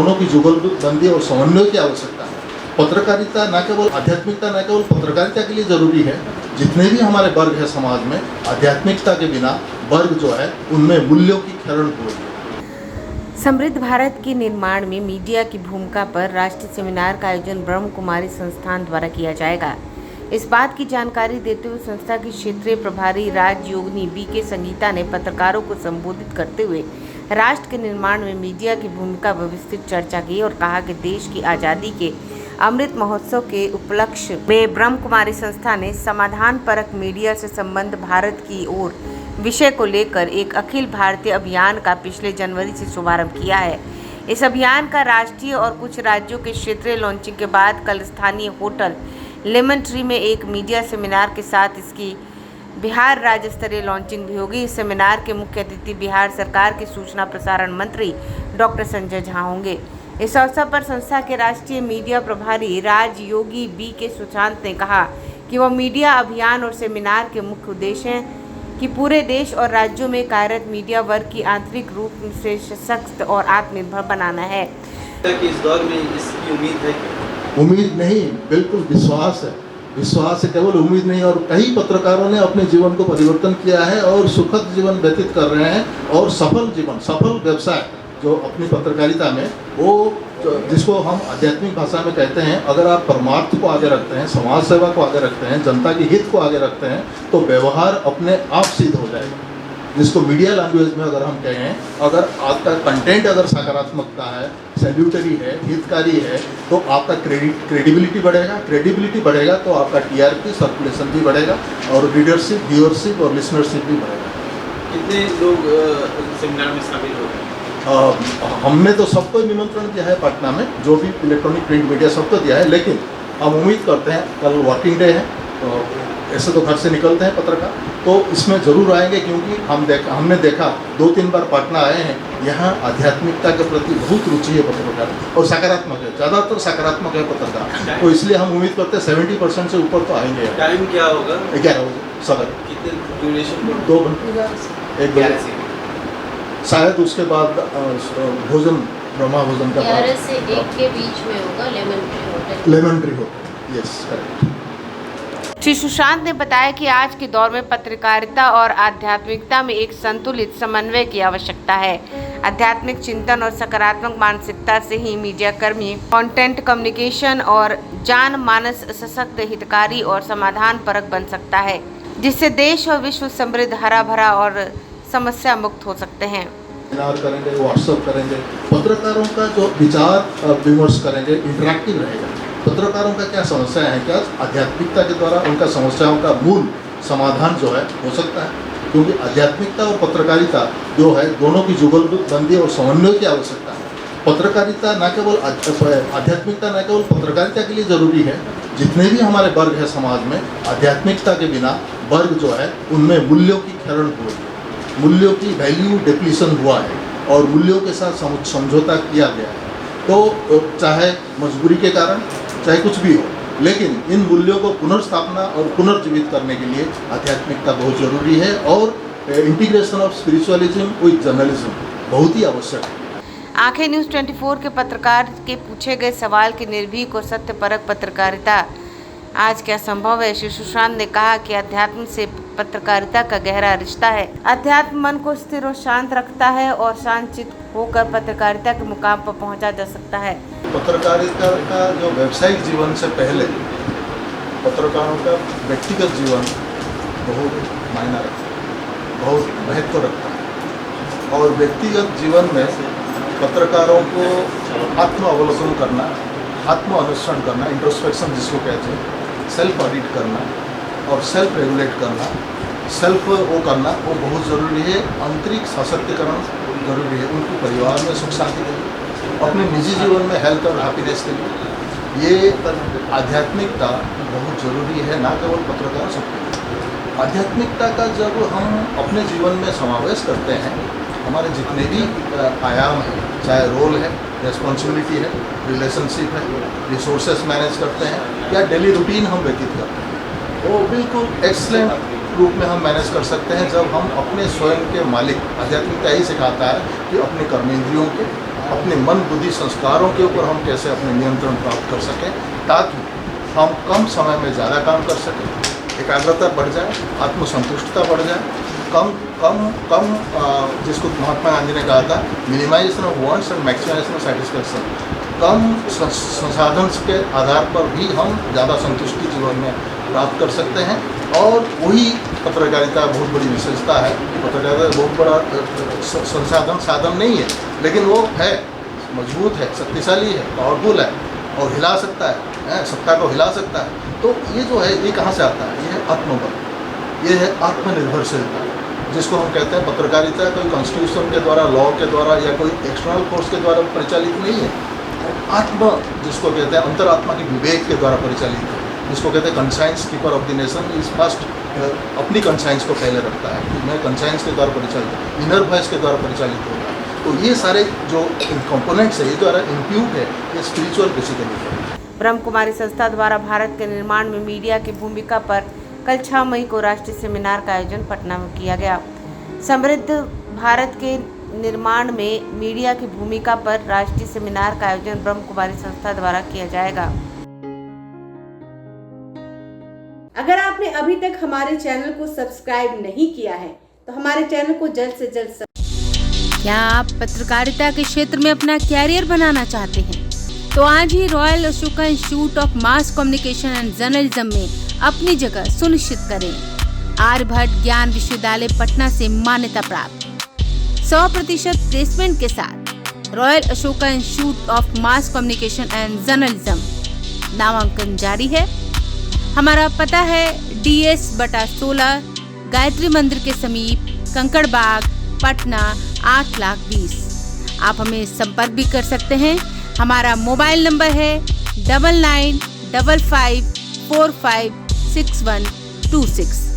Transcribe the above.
दोनों की जुगलबंदी और समन्वय की आवश्यकता है। पत्रकारिता न केवल आध्यात्मिकता न केवल पत्रकारिता के लिए जरूरी है, जितने भी हमारे वर्ग है समाज में, आध्यात्मिकता के बिना वर्ग जो है उनमें मूल्यों की क्षरण होगी। समृद्ध भारत के निर्माण में मीडिया की भूमिका पर राष्ट्रीय सेमिनार का आयोजन ब्रह्म कुमारी संस्थान द्वारा किया जाएगा। इस बात की जानकारी देते हुए संस्था की क्षेत्रीय प्रभारी राजयोगिनी बी.के. संगीता ने पत्रकारों को संबोधित करते हुए राष्ट्र के निर्माण में मीडिया की भूमिका पर विस्तृत चर्चा की और कहा कि देश की आज़ादी के अमृत महोत्सव के उपलक्ष्य में ब्रह्म कुमारी संस्था ने समाधान परक मीडिया से संबंध भारत की ओर विषय को लेकर एक अखिल भारतीय अभियान का पिछले जनवरी से शुभारंभ किया है। इस अभियान का राष्ट्रीय और कुछ राज्यों के क्षेत्रीय लॉन्चिंग के बाद कल स्थानीय होटल लेमन ट्री में एक मीडिया सेमिनार के साथ इसकी बिहार राज्य स्तरीय लॉन्चिंग भी होगी। इस सेमिनार के मुख्य अतिथि बिहार सरकार के सूचना प्रसारण मंत्री डॉक्टर संजय झा होंगे। इस अवसर पर संस्था के राष्ट्रीय मीडिया प्रभारी राजयोगी बी.के. सुशांत ने कहा कि वह मीडिया अभियान और सेमिनार के मुख्य उद्देश्य हैं कि पूरे देश और राज्यों में कार्यरत मीडिया वर्ग की आंतरिक रूप से सशक्त और आत्मनिर्भर बनाना है। इस दौर में इसकी उम्मीद है कि उम्मीद नहीं, बिल्कुल विश्वास है। विश्वास है, केवल उम्मीद नहीं। और कई पत्रकारों ने अपने जीवन को परिवर्तन किया है और सुखद जीवन व्यतीत कर रहे हैं और सफल जीवन, सफल व्यवसाय जो अपनी पत्रकारिता में, वो जिसको हम आध्यात्मिक भाषा में कहते हैं, अगर आप परमार्थ को आगे रखते हैं, समाज सेवा को आगे रखते हैं, जनता के हित को आगे रखते हैं, तो व्यवहार अपने आप सिद्ध हो जाएगा। जिसको मीडिया लैंग्वेज में अगर हम कहें, अगर आपका कंटेंट अगर सकारात्मकता है, सैल्यूटरी है, हितकारी है, तो आपका क्रेडिबिलिटी बढ़ेगा। क्रेडिबिलिटी बढ़ेगा तो आपका टीआरपी, सर्कुलेशन भी बढ़ेगा और रीडरशिप, व्यूअरशिप और लिसनरशिप भी बढ़ेगा। कितने लोग सेमिनार में शामिल हो गए? हमने तो सबको निमंत्रण दिया है पटना में, जो भी इलेक्ट्रॉनिक प्रिंट मीडिया सबको दिया है, लेकिन हम उम्मीद करते हैं, कल वर्किंग डे है, तो ऐसे तो घर से निकलते हैं पत्रकार, तो इसमें ज़रूर आएंगे, क्योंकि हमने देखा 2-3 बार पटना आए हैं, यहाँ आध्यात्मिकता के प्रति बहुत रुचि है पत्रकार और सकारात्मक है, ज़्यादातर सकारात्मक है पत्रकार, तो इसलिए हम उम्मीद करते हैं 70% से ऊपर तो आएंगे। टाइम क्या होगा? 11 बजे सवेरे। कितने ड्यूरेशन? 2 घंटे, 1 घंटे शायद। उसके बाद भोजन, ब्रह्मा भोजन का 11 से 1 के बीच में होगा lemon tree hotel. Yes, correct. Shri Sushant ने बताया कि आज के दौर में पत्रकारिता और आध्यात्मिकता में एक संतुलित समन्वय की आवश्यकता है। आध्यात्मिक चिंतन और सकारात्मक मानसिकता से ही मीडिया कर्मी कंटेंट कम्युनिकेशन और जनमानस सशक्त, हितकारी और समाधान परक बन सकता है, जिससे देश और विश्व समृद्ध, हरा भरा और समस्या मुक्त हो सकते हैं। सेमिनार करेंगे, व्हाट्सएप करेंगे, पत्रकारों का जो विचार विमर्श करेंगे, इंटरेक्टिव रहेगा। पत्रकारों का क्या समस्या है, क्या आध्यात्मिकता के द्वारा उनका समस्याओं का मूल समाधान जो है हो सकता है, क्योंकि आध्यात्मिकता और पत्रकारिता जो है, दोनों की जुगलबंदी और समन्वय की आवश्यकता है। पत्रकारिता न केवल आध्यात्मिकता न केवल पत्रकारिता के लिए जरूरी है, जितने भी हमारे वर्ग है समाज में, आध्यात्मिकता के बिना वर्ग जो है उनमें मूल्यों की क्षरण होगी, मूल्यों की वैल्यू डिप्लीशन हुआ है और मूल्यों के साथ समझौता किया गया है। तो चाहे मजबूरी के कारण, चाहे कुछ भी हो, लेकिन इन मूल्यों को पुनर्स्थापना और पुनर्जीवित करने के लिए आध्यात्मिकता बहुत जरूरी है और integration of spiritualism with journalism बहुत ही आवश्यक है। आंखें न्यूज़ 24 के पत्रकार के पूछे गए सवाल की निर्भीक और सत्यपरक पत्रकारिता आज क्या संभव है, श्री सुशांत ने कहा कि अध्यात्म से पत्रकारिता का गहरा रिश्ता है। अध्यात्म मन को स्थिर और शांत रखता है और शांतचित्त होकर पत्रकारिता के मुकाम पर पहुंचा जा सकता है। पत्रकारिता का जो व्यावसायिक जीवन से पहले पत्रकारों का व्यक्तिगत जीवन बहुत मायना रखता है, बहुत महत्व रखता है, और व्यक्तिगत जीवन में पत्रकारों को आत्म अवलोकन करना, आत्म अनुसरण करना, इंट्रोस्पेक्शन जिसको कहते हैं, सेल्फ ऑडिट करना और सेल्फ रेगुलेट करना, सेल्फ वो करना, वो बहुत ज़रूरी है। आंतरिक सशक्तिकरण जरूरी है, उनके परिवार में सुख शांति के लिए, अपने निजी जीवन में हेल्थ और हैप्पीनेस के लिए। ये आध्यात्मिकता बहुत ज़रूरी है, ना केवल पत्रकार सबके। आध्यात्मिकता का जब हम अपने जीवन में समावेश करते हैं, हमारे जितने भी आयाम हैं, चाहे रोल है, रिस्पॉन्सिबिलिटी है, रिलेशनशिप है, रिसोर्सेस मैनेज करते हैं या डेली रूटीन हम व्यतीत करते हैं, वो बिल्कुल एक्सलेंट रूप में हम मैनेज कर सकते हैं जब हम अपने स्वयं के मालिक, आध्यात्मिकता ही सिखाता है कि अपने कर्मेंद्रियों के, अपने मन बुद्धि संस्कारों के ऊपर हम कैसे अपने नियंत्रण प्राप्त कर सकें, ताकि हम कम समय में ज़्यादा काम कर सकें, एकाग्रता बढ़ जाए, आत्मसंतुष्टता बढ़ जाए, कम जिसको महात्मा गांधी ने कहा था minimization of wants and maximization of satisfaction, कम संसाधन के आधार पर भी हम ज़्यादा संतुष्टि जीवन में प्राप्त कर सकते हैं। और वही पत्रकारिता बहुत बड़ी विशेषता है। पत्रकारिता बहुत बड़ा साधन नहीं है, लेकिन वो है, मजबूत है, शक्तिशाली है, पावरफुल है और हिला सकता है, सत्ता को हिला सकता है। तो ये जो है, ये कहाँ से आता है? ये है आत्मबल, ये है आत्मनिर्भरशीलता, जिसको हम कहते हैं पत्रकारिता कोई कॉन्स्टिट्यूशन के द्वारा, लॉ के द्वारा या कोई एक्सटर्नल फोर्स के द्वारा परिचालित नहीं है। आत्मा जिसको कहते हैं अंतरात्मा के विवेक के द्वारा परिचालित है, जिसको कहते हैं conscience keeper of the nation is first, अपनी कंसाइंस को पहले रखता है कि मैं कंसाइंस के द्वारा परिचालित हूँ, इनर वॉइस के द्वारा परिचालित होगा। तो ये सारे जो कंपोनेंट्स है, ये द्वारा इम्प्यूट है, ये स्पिरिचुअल बेसिकली है। ब्रह्म कुमारी संस्था द्वारा भारत के निर्माण में मीडिया की भूमिका पर कल 6 मई को राष्ट्रीय सेमिनार का आयोजन पटना में किया गया। समृद्ध भारत के निर्माण में मीडिया की भूमिका पर राष्ट्रीय सेमिनार का आयोजन ब्रह्म कुमारी संस्था द्वारा किया जाएगा। अगर आपने अभी तक हमारे चैनल को सब्सक्राइब नहीं किया है तो हमारे चैनल को जल्द से जल्द क्या आप पत्रकारिता के क्षेत्र में अपना कैरियर बनाना चाहते हैं? तो आज ही royal Ashoka institute of mass communication and journalism में अपनी जगह सुनिश्चित करें। आर्यभट्ट ज्ञान विश्वविद्यालय पटना से मान्यता प्राप्त 100% प्लेसमेंट के साथ royal Ashoka institute of mass communication and journalism, नामांकन जारी है। हमारा पता है DS/16 गायत्री मंदिर के समीप, कंकड़ बाग, पटना 8,20,000। आप हमें संपर्क भी कर सकते हैं। हमारा मोबाइल नंबर है 9955456126।